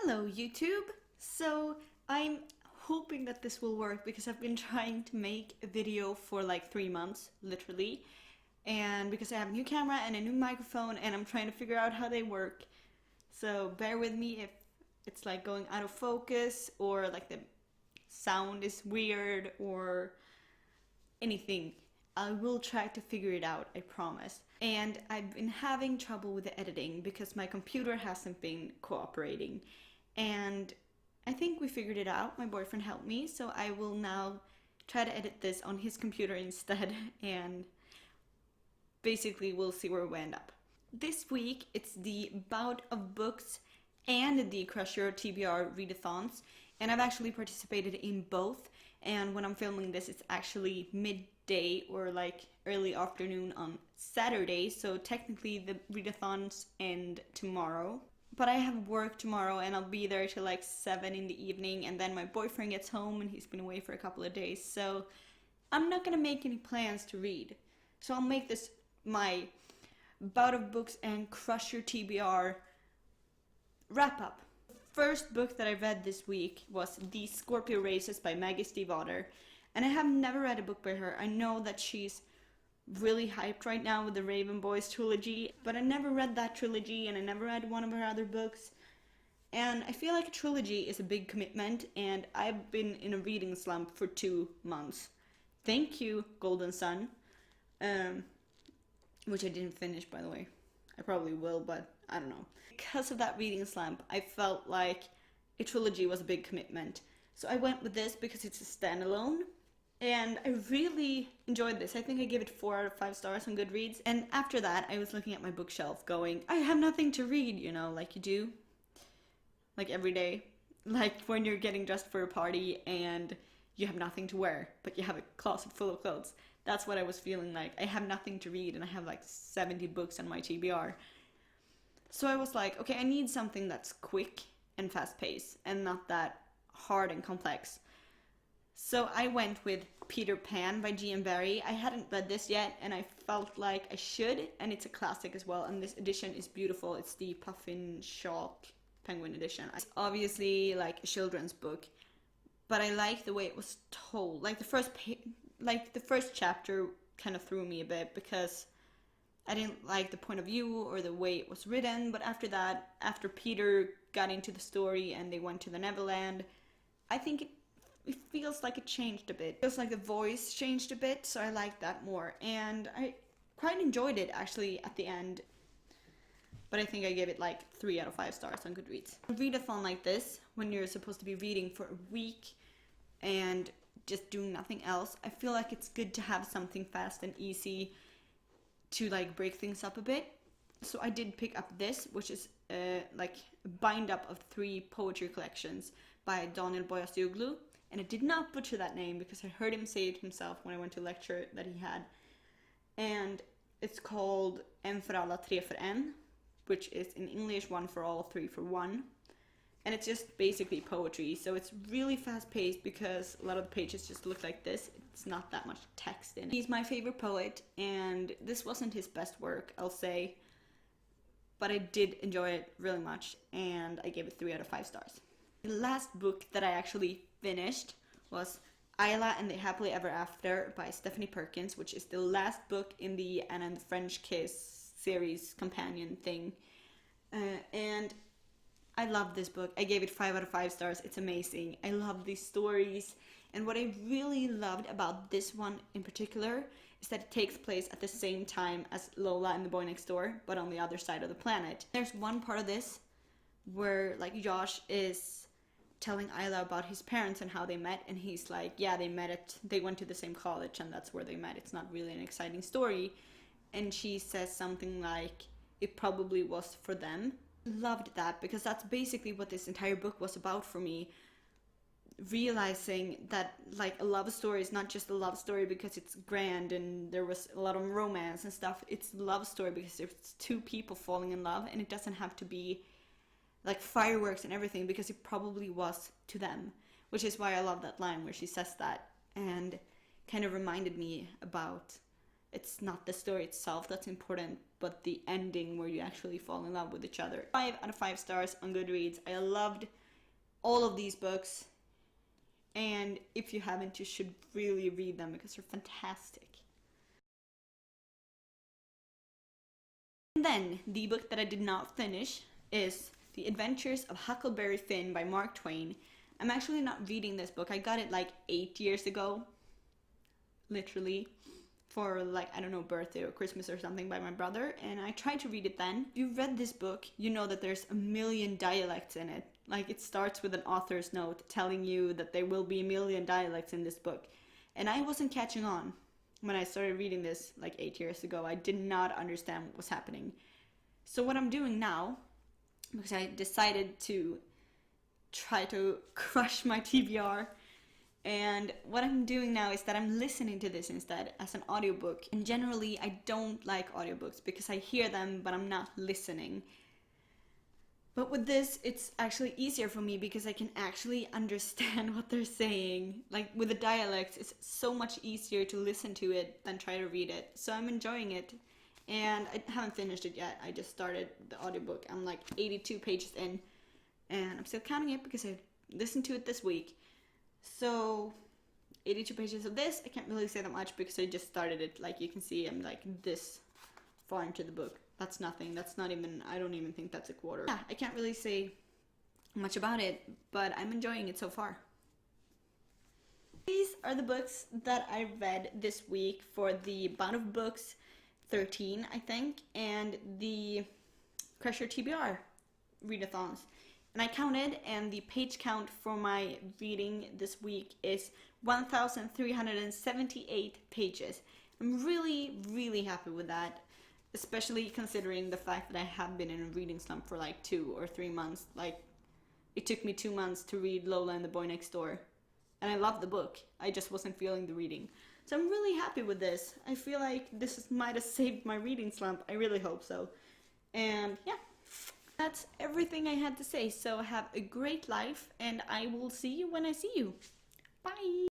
Hello YouTube! So I'm hoping that this will work because I've been trying to make a video for like 3 months, literally. And because I have a new camera and a new microphone and I'm trying to figure out how they work. So bear with me if it's like going out of focus or like the sound is weird or anything. I will try to figure it out, I promise. And I've been having trouble with the editing because my computer hasn't been cooperating. And I think we figured it out. My boyfriend helped me, so I will now try to edit this on his computer instead, and basically we'll see where we end up. This week it's the Bout of books and the Crusher TBR read-a-thons, and I've actually participated in both. And when I'm filming this, it's actually midday or like early afternoon on Saturday, so technically the read-a-thons end tomorrow. But I have work tomorrow and I'll be there till like 7 in the evening, and then my boyfriend gets home and he's been away for a couple of days, so I'm not gonna make any plans to read. So I'll make this my Bout of books and Crusher TBR wrap up. First book that I read this week was The Scorpio Races by Maggie Stiefvater, and I have never read a book by her. I know that she's really hyped right now with the Raven Boys trilogy, but I never read that trilogy and I never read one of her other books. And I feel like a trilogy is a big commitment, and I've been in a reading slump for 2 months. Thank you, Golden Sun, which I didn't finish, by the way. I probably will, but I don't know. Because of that reading slump, I felt like a trilogy was a big commitment. So I went with this because it's a standalone, and I really enjoyed this. I think I gave it 4 out of 5 stars on Goodreads. And after that, I was looking at my bookshelf going, I have nothing to read, you know, like you do. Like every day. Like when you're getting dressed for a party and you have nothing to wear, but you have a closet full of clothes. That's what I was feeling like. I have nothing to read and I have like 70 books on my TBR. So I was like, okay, I need something that's quick and fast-paced and not that hard and complex. So I went with Peter Pan by G.M. Barrie. I hadn't read this yet and I felt like I should, and it's a classic as well, and this edition is beautiful. It's the Puffin Shock Penguin edition. It's obviously like a children's book, but I like the way it was told. Like the first chapter kind of threw me a bit because I didn't like the point of view or the way it was written, but after that, after Peter got into the story and they went to the Neverland, I think it feels like it changed a bit. It feels like the voice changed a bit, so I liked that more. And I quite enjoyed it actually at the end, but I think I gave it like 3 out of 5 stars on Goodreads. A read-a-thon like this, when you're supposed to be reading for a week and just doing nothing else, I feel like it's good to have something fast and easy to like break things up a bit. So I did pick up this, which is like a bind up of 3 poetry collections by Daniel Boyasoglu, and I did not butcher that name because I heard him say it himself when I went to a lecture that he had. And it's called En för alla, tre för en, which is in English 1 for all, 3 for 1. And it's just basically poetry, so it's really fast-paced because a lot of the pages just look like this. It's not that much text in it. He's my favorite poet, and this wasn't his best work, I'll say, but I did enjoy it really much, and I gave it 3 out of 5 stars. The last book that I actually finished was Isla and the Happily Ever After by Stephanie Perkins, which is the last book in the Anna and the French Kiss series companion thing, and I love this book. I gave it 5 out of 5 stars. It's amazing. I love these stories. And what I really loved about this one in particular is that it takes place at the same time as Lola and the Boy Next Door, but on the other side of the planet. There's one part of this where like Josh is telling Isla about his parents and how they met, and he's like, yeah, they went to the same college and that's where they met. It's not really an exciting story. And she says something like, it probably was for them. Loved that because that's basically what this entire book was about for me. Realizing that like a love story is not just a love story because it's grand and there was a lot of romance and stuff. It's a love story because it's 2 people falling in love, and it doesn't have to be like fireworks and everything because it probably was to them, which is why I love that line where she says that, and kind of reminded me about It's not the story itself that's important, but the ending where you actually fall in love with each other. 5 out of 5 stars on Goodreads. I loved all of these books, and if you haven't, you should really read them because they're fantastic. And then the book that I did not finish is The Adventures of Huckleberry Finn by Mark Twain. I'm actually not reading this book. I got it like 8 years ago, literally, for like, I don't know, birthday or Christmas or something by my brother, and I tried to read it then. If you've read this book, you know that there's a million dialects in it. Like, it starts with an author's note telling you that there will be a million dialects in this book, and I wasn't catching on. When I started reading this like 8 years ago, I did not understand what was happening. So what I'm doing now, because I decided to try to crush my TBR, and what I'm doing now is that I'm listening to this instead as an audiobook. And generally I don't like audiobooks because I hear them but I'm not listening. But with this, it's actually easier for me because I can actually understand what they're saying. Like with the dialects, it's so much easier to listen to it than try to read it. So I'm enjoying it. And I haven't finished it yet. I just started the audiobook. I'm like 82 pages in, and I'm still counting it because I listened to it this week. So 82 pages of this, I can't really say that much because I just started it. Like you can see, I'm like this far into the book. That's nothing. That's not even, I don't even think that's a quarter. Yeah, I can't really say much about it, but I'm enjoying it so far. These are the books that I read this week for the Bout of Books 13, I think, and the Crusher TBR read-a-thons. And I counted, and the page count for my reading this week is 1,378 pages. I'm really, really happy with that, especially considering the fact that I have been in a reading slump for like 2 or 3 months. Like, it took me 2 months to read Lola and the Boy Next Door. And I love the book. I just wasn't feeling the reading. So I'm really happy with this. I feel like this might have saved my reading slump. I really hope so. And yeah, that's everything I had to say. So have a great life, and I will see you when I see you. Bye!